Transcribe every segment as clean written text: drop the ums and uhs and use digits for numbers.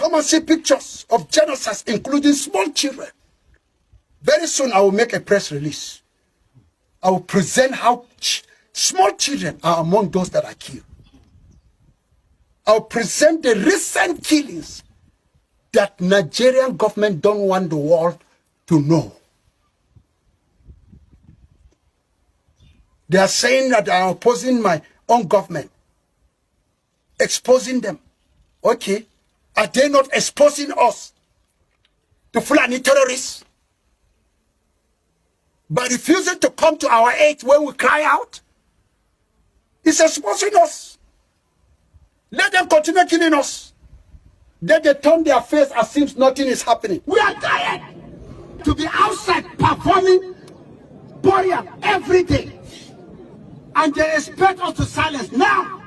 Come and see pictures of genocides, including small children. Very soon, I will make a press release. I will present how small children are among those that are killed. I will present the recent killings that Nigerian government don't want the world to know. They are saying that I am opposing my own government, exposing them. Okay, are they not exposing us to Fulani terrorists by refusing to come to our aid when we cry out? It's exposing us. Let them continue killing us. Then they turn their face as if nothing is happening. We are tired to be outside performing burial every day. And they expect us to silence. Now,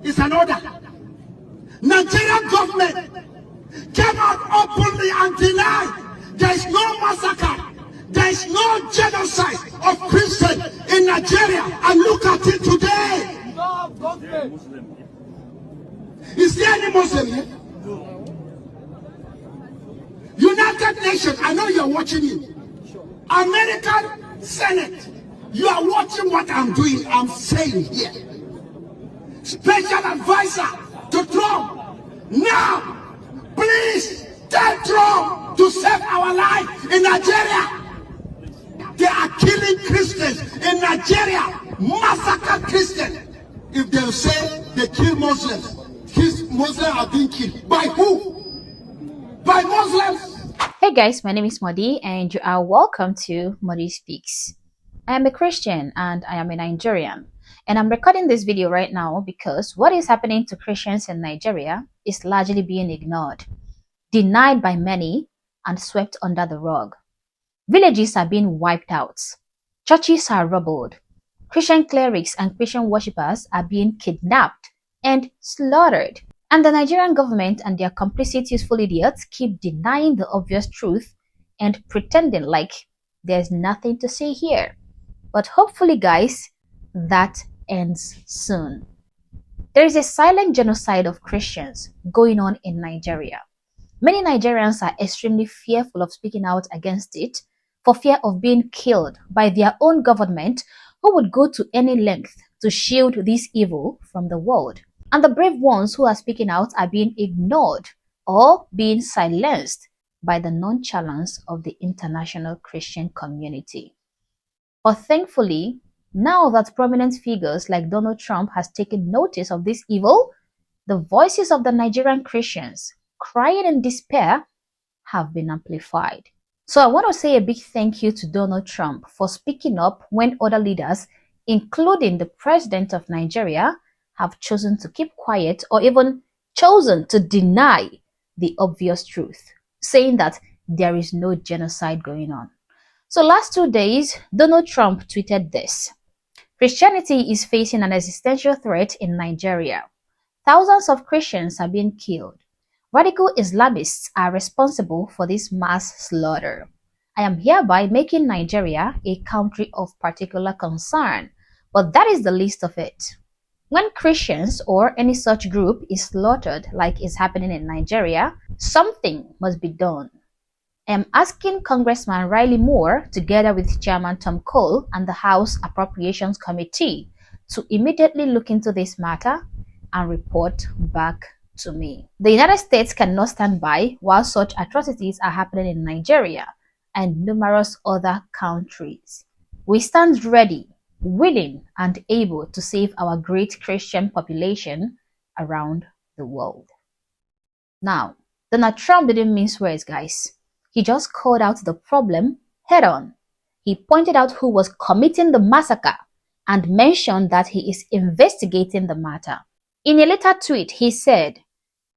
it's an order. Nigerian government came out openly and denied there is no massacre, there is no genocide of Christians in Nigeria. And look at it today. Is there any Muslim here? United Nations, I know you're watching it. American Senate, you are watching what I'm doing, I'm saying here. Special advisor to Trump. Now, please tell Trump to save our life in Nigeria. They are killing Christians in Nigeria. Massacre Christians. If they say they kill Muslims, Muslims are being killed. By who? By Muslims. Hey guys, my name is Modi and you are welcome to Modi Speaks. I am a Christian and I am a Nigerian. And I'm recording this video right now because what is happening to Christians in Nigeria is largely being ignored, denied by many, and swept under the rug. Villages are being wiped out. Churches are rubbled. Christian clerics and Christian worshippers are being kidnapped and slaughtered. And the Nigerian government and their complicit useful idiots keep denying the obvious truth and pretending like there's nothing to say here. But hopefully, guys, that ends soon. There is a silent genocide of Christians going on in Nigeria. Many Nigerians are extremely fearful of speaking out against it for fear of being killed by their own government, who would go to any length to shield this evil from the world. And the brave ones who are speaking out are being ignored or being silenced by the nonchalance of the international Christian community. But thankfully, now that prominent figures like Donald Trump has taken notice of this evil, the voices of the Nigerian Christians crying in despair have been amplified. So I want to say a big thank you to Donald Trump for speaking up when other leaders, including the president of Nigeria, have chosen to keep quiet or even chosen to deny the obvious truth, saying that there is no genocide going on. So last 2 days, Donald Trump tweeted this: Christianity is facing an existential threat in Nigeria. Thousands of Christians are being killed. Radical Islamists are responsible for this mass slaughter. I am hereby making Nigeria a country of particular concern, but that is the least of it. When Christians or any such group is slaughtered like is happening in Nigeria, something must be done. I am asking Congressman Riley Moore, together with Chairman Tom Cole and the House Appropriations Committee, to immediately look into this matter and report back to me. The United States cannot stand by while such atrocities are happening in Nigeria and numerous other countries. We stand ready, willing and able to save our great Christian population around the world. Now, Donald Trump didn't mince words, guys. He just called out the problem head on. He pointed out who was committing the massacre and mentioned that he is investigating the matter. In a later tweet, he said,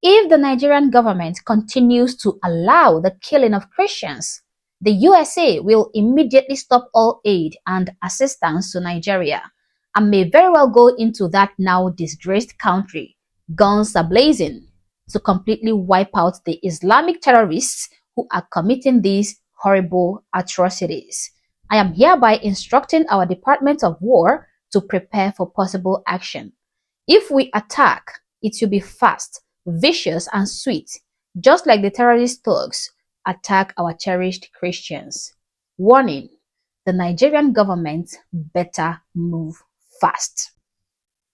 if the Nigerian government continues to allow the killing of Christians, the USA will immediately stop all aid and assistance to Nigeria and may very well go into that now disgraced country, guns a-blazing, to completely wipe out the Islamic terrorists who are committing these horrible atrocities. I am hereby instructing our Department of War to prepare for possible action. If we attack, it will be fast, vicious, and sweet, just like the terrorist thugs attack our cherished Christians. Warning, the Nigerian government better move fast.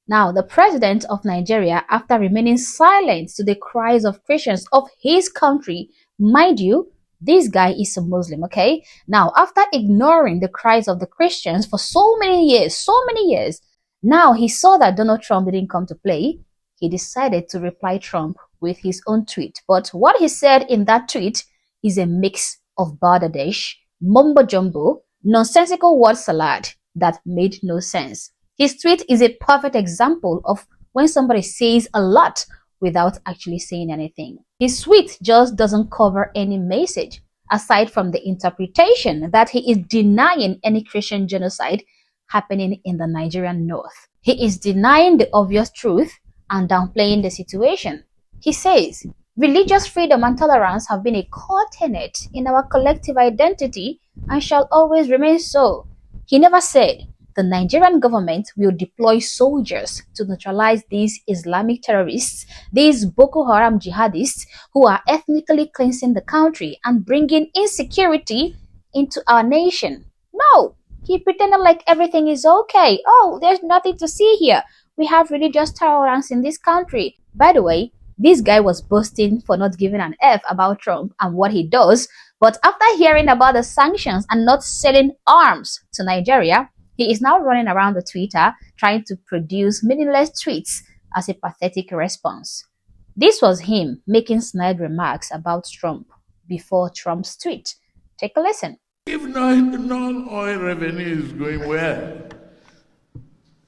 Now, the president of Nigeria, after remaining silent to the cries of Christians of his country, mind you, this guy is a Muslim, okay? Now, after ignoring the cries of the Christians for so many years, now he saw that Donald Trump didn't come to play. He decided to reply Trump with his own tweet. But what he said in that tweet is a mix of balderdash, mumbo jumbo, nonsensical word salad that made no sense. His tweet is a perfect example of when somebody says a lot without actually saying anything. His tweet just doesn't cover any message aside from the interpretation that he is denying any Christian genocide happening in the Nigerian north. He is denying the obvious truth and downplaying the situation. He says, religious freedom and tolerance have been a core tenet in our collective identity and shall always remain so. He never said, the Nigerian government will deploy soldiers to neutralize these Islamic terrorists, these Boko Haram jihadists who are ethnically cleansing the country and bringing insecurity into our nation. No, he pretended like everything is okay. Oh, there's nothing to see here. We have religious tolerance in this country. By the way, this guy was boasting for not giving an F about Trump and what he does, but after hearing about the sanctions and not selling arms to Nigeria, he is now running around the Twitter trying to produce meaningless tweets as a pathetic response. This was him making snide remarks about Trump before Trump's tweet. Take a listen. If non-oil revenue is going well,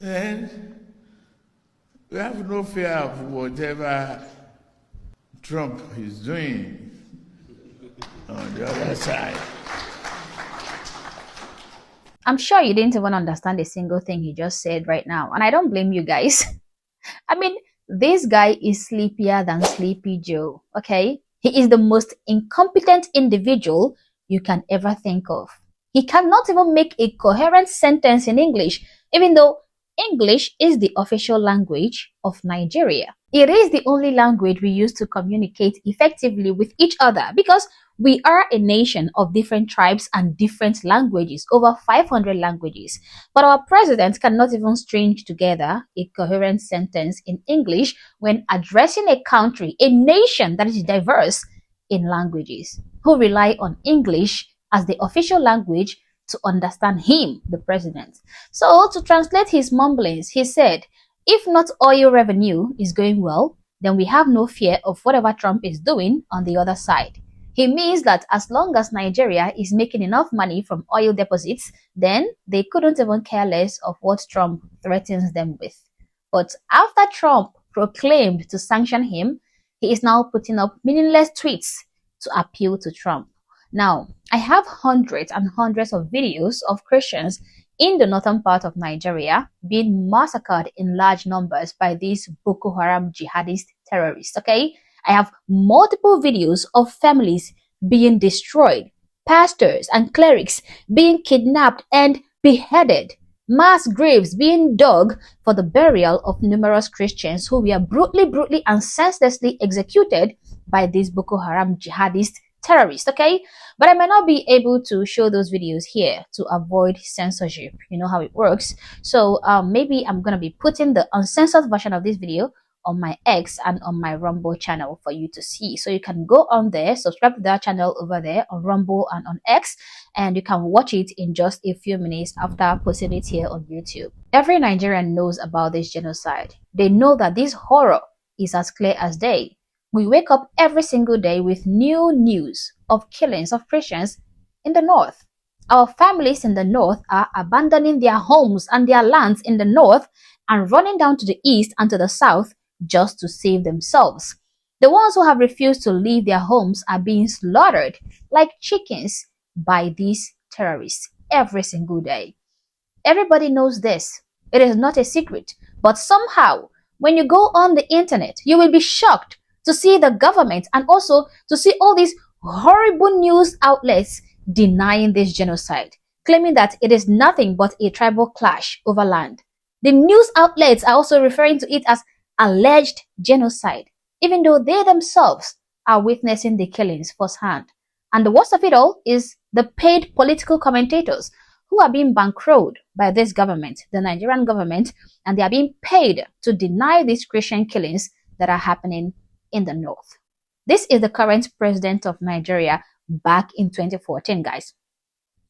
then we have no fear of whatever Trump is doing on the other side. I'm sure you didn't even understand a single thing he just said right now, and I don't blame you guys. I mean, this guy is sleepier than Sleepy Joe, okay? He is the most incompetent individual you can ever think of. He cannot even make a coherent sentence in English, even though English is the official language of Nigeria. It is the only language we use to communicate effectively with each other because we are a nation of different tribes and different languages, over 500 languages. But our president cannot even string together a coherent sentence in English when addressing a country, a nation that is diverse in languages, who rely on English as the official language to understand him, the president. So to translate his mumblings, he said, if not oil revenue is going well, then we have no fear of whatever Trump is doing on the other side. He means that as long as Nigeria is making enough money from oil deposits, then they couldn't even care less of what Trump threatens them with. But after Trump proclaimed to sanction him, he is now putting up meaningless tweets to appeal to Trump. Now, I have hundreds and hundreds of videos of Christians in the northern part of Nigeria being massacred in large numbers by these Boko Haram jihadist terrorists, okay? I have multiple videos of families being destroyed, pastors and clerics being kidnapped and beheaded, mass graves being dug for the burial of numerous Christians who were brutally and senselessly executed by these Boko Haram jihadist terrorists, okay? But I might not be able to show those videos here to avoid censorship. You know how it works. So maybe I'm going to be putting the uncensored version of this video on my X and on my Rumble channel for you to see. So you can go on there, subscribe to that channel over there on Rumble and on X, and you can watch it in just a few minutes after posting it here on YouTube. Every Nigerian knows about this genocide. They know that this horror is as clear as day. We wake up every single day with new news of killings of Christians in the north. Our families in the north are abandoning their homes and their lands in the north and running down to the east and to the south just to save themselves. The ones who have refused to leave their homes are being slaughtered like chickens by these terrorists every single day. Everybody knows this. It is not a secret. But somehow, when you go on the internet, you will be shocked to see the government and also to see all these horrible news outlets denying this genocide, claiming that it is nothing but a tribal clash over land. The news outlets are also referring to it as alleged genocide, even though they themselves are witnessing the killings firsthand. And the worst of it all is the paid political commentators who are being bankrolled by this government, the Nigerian government, and they are being paid to deny these Christian killings that are happening in the north. This is the current president of Nigeria back in 2014, guys,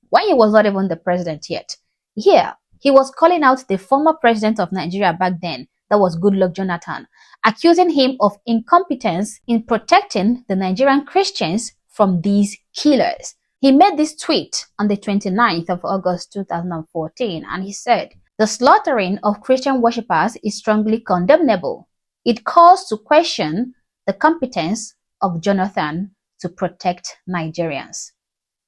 when he was not even the president yet. Here, he was calling out the former president of Nigeria back then, that was Goodluck Jonathan, accusing him of incompetence in protecting the Nigerian Christians from these killers. He made this tweet on the 29th of August 2014, and he said, "The slaughtering of Christian worshippers is strongly condemnable. It calls to question the competence of Jonathan to protect Nigerians."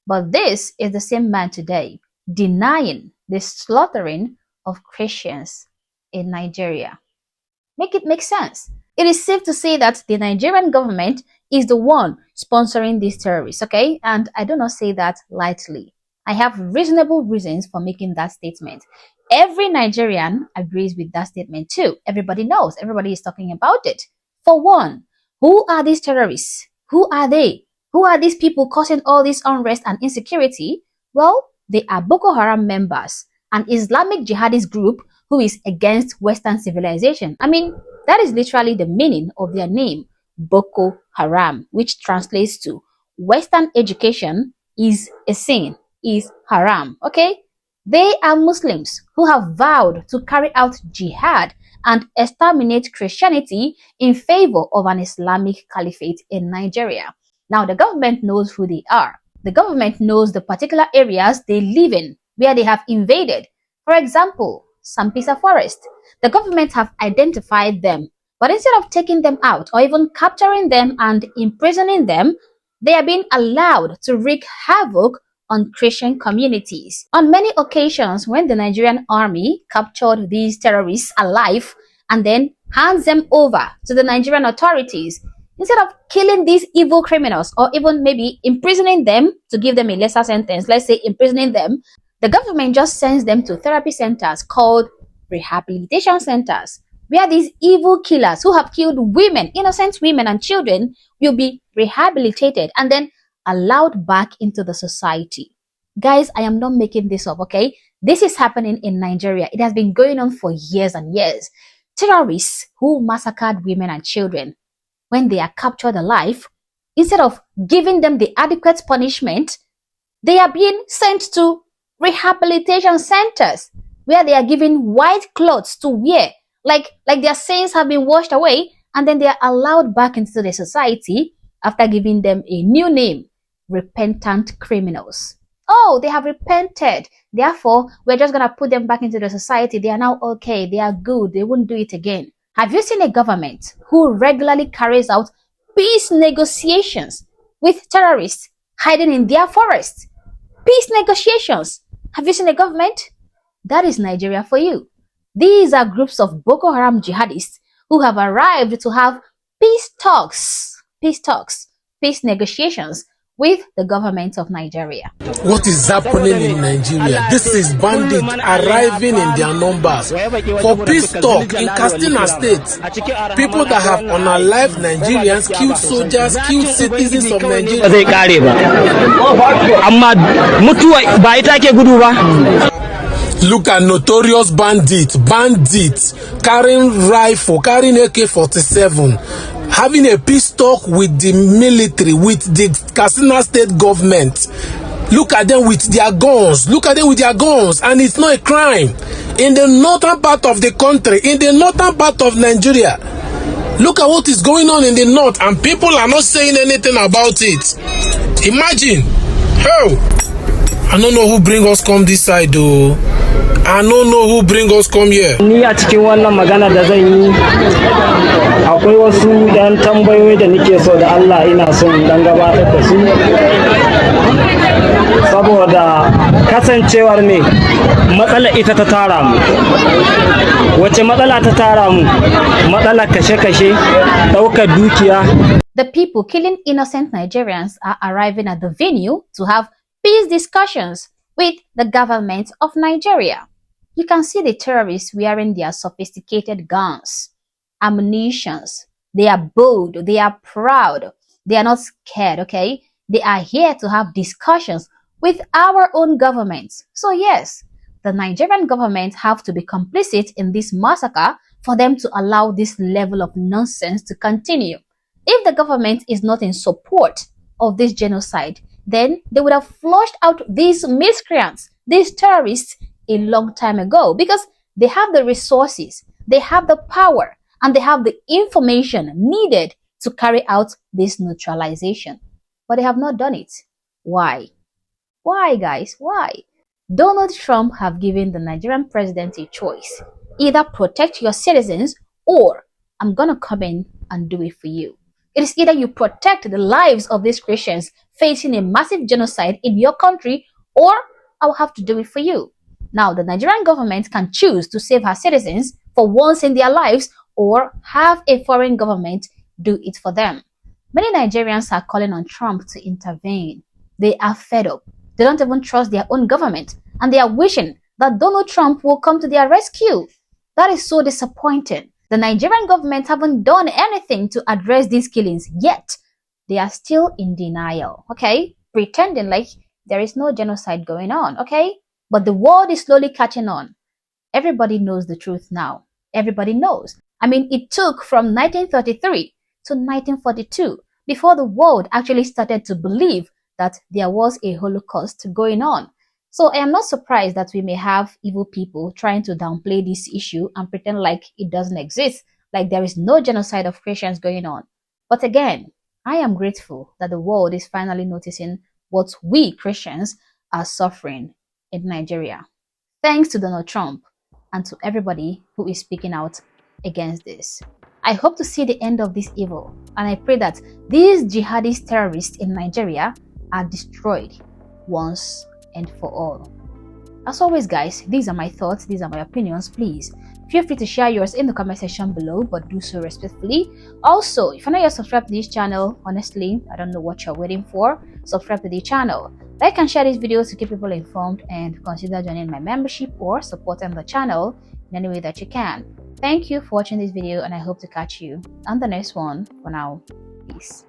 But this is the same man today denying the slaughtering of Christians in Nigeria. Make it make sense. It is safe to say that the Nigerian government is the one sponsoring these terrorists, okay? And I do not say that lightly. I have reasonable reasons for making that statement. Every Nigerian agrees with that statement too. Everybody knows. Everybody is talking about it. For one, who are these terrorists? Who are they? Who are these people causing all this unrest and insecurity? Well, they are Boko Haram members, an Islamic jihadist group who is against Western civilization. I mean, that is literally the meaning of their name, Boko Haram, which translates to Western education is a sin, is haram, okay? They are Muslims who have vowed to carry out jihad and exterminate Christianity in favor of an Islamic caliphate in Nigeria. Now, the government knows who they are. The government knows the particular areas they live in, where they have invaded. For example, Sambisa Forest. The government have identified them, but instead of taking them out or even capturing them and imprisoning them, they are being allowed to wreak havoc on Christian communities. On many occasions, when the Nigerian army captured these terrorists alive and then hands them over to the Nigerian authorities, instead of killing these evil criminals or even maybe imprisoning them to give them a lesser sentence, let's say imprisoning them, the government just sends them to therapy centers called rehabilitation centers, where these evil killers who have killed women, innocent women and children, will be rehabilitated and then allowed back into the society. Guys, I am not making this up, okay? This is happening in Nigeria. It has been going on for years and years. Terrorists who massacred women and children, when they are captured alive, instead of giving them the adequate punishment, they are being sent to rehabilitation centers where they are given white clothes to wear, like their sins have been washed away, and then they are allowed back into the society after giving them a new name, repentant criminals. Oh, they have repented, therefore we're just gonna put them back into the society. They are now okay, they are good, they won't do it again. Have you seen a government who regularly carries out peace negotiations with terrorists hiding in their forests? Peace negotiations. Have you seen a government? That is Nigeria for you. These are groups of Boko Haram jihadists who have arrived to have peace negotiations with the government of Nigeria. What is happening in Nigeria? This is bandits arriving in their numbers for peace talk in Katsina State. People that have unalived Nigerians, killed soldiers, killed citizens of Nigeria. Look at notorious bandits carrying rifle, carrying AK-47, having a peace talk with the military, with the Katsina State government. Look at them with their guns. Look at them with their guns, and it's not a crime. In the northern part of the country, in the northern part of Nigeria, look at what is going on in the north, and people are not saying anything about it. Imagine, oh, I don't know who bring us come this side though. I don't know who bring us come here. Ni a cikin wannan magana da zan yi akwai wasu dan tambayoyi da nake so da Allah ina son dan gabatar da su saboda kasancewar me matsala ita ta tara mu. Wace matsala ta tara mu? Matsala kashe-kashe, daukar dukiya. The people killing innocent Nigerians are arriving at the venue to have peace discussions with the government of Nigeria. You can see the terrorists wearing their sophisticated guns, ammunitions. They are bold, they are proud. They are not scared, okay? They are here to have discussions with our own government. So yes, the Nigerian government have to be complicit in this massacre for them to allow this level of nonsense to continue. If the government is not in support of this genocide, then they would have flushed out these miscreants, these terrorists, a long time ago, because they have the resources, they have the power, and they have the information needed to carry out this neutralization. But they have not done it. Why? Why, guys? Why? Donald Trump have given the Nigerian president a choice. Either protect your citizens or I'm gonna come in and do it for you. It is either you protect the lives of these Christians facing a massive genocide in your country, or I'll have to do it for you. Now, the Nigerian government can choose to save her citizens for once in their lives or have a foreign government do it for them. Many Nigerians are calling on Trump to intervene. They are fed up. They don't even trust their own government, and they are wishing that Donald Trump will come to their rescue. That is so disappointing. The Nigerian government haven't done anything to address these killings yet. They are still in denial, okay? Pretending like there is no genocide going on, okay? But the world is slowly catching on. Everybody knows the truth now. Everybody knows. I mean, it took from 1933 to 1942 before the world actually started to believe that there was a Holocaust going on. So I am not surprised that we may have evil people trying to downplay this issue and pretend like it doesn't exist, like there is no genocide of Christians going on. But again, I am grateful that the world is finally noticing what we Christians are suffering in Nigeria. Thanks to Donald Trump and to everybody who is speaking out against this. I hope to see the end of this evil, and I pray that these jihadist terrorists in Nigeria are destroyed once and for all. As always, guys, these are my thoughts, these are my opinions. Please feel free to share yours in the comment section below, but do so respectfully. Also, if you're not yet subscribed to this channel, honestly, I don't know what you're waiting for. Subscribe to the channel. Like and share this video to keep people informed, and consider joining my membership or supporting the channel in any way that you can. Thank you for watching this video, and I hope to catch you on the next one. For now, peace.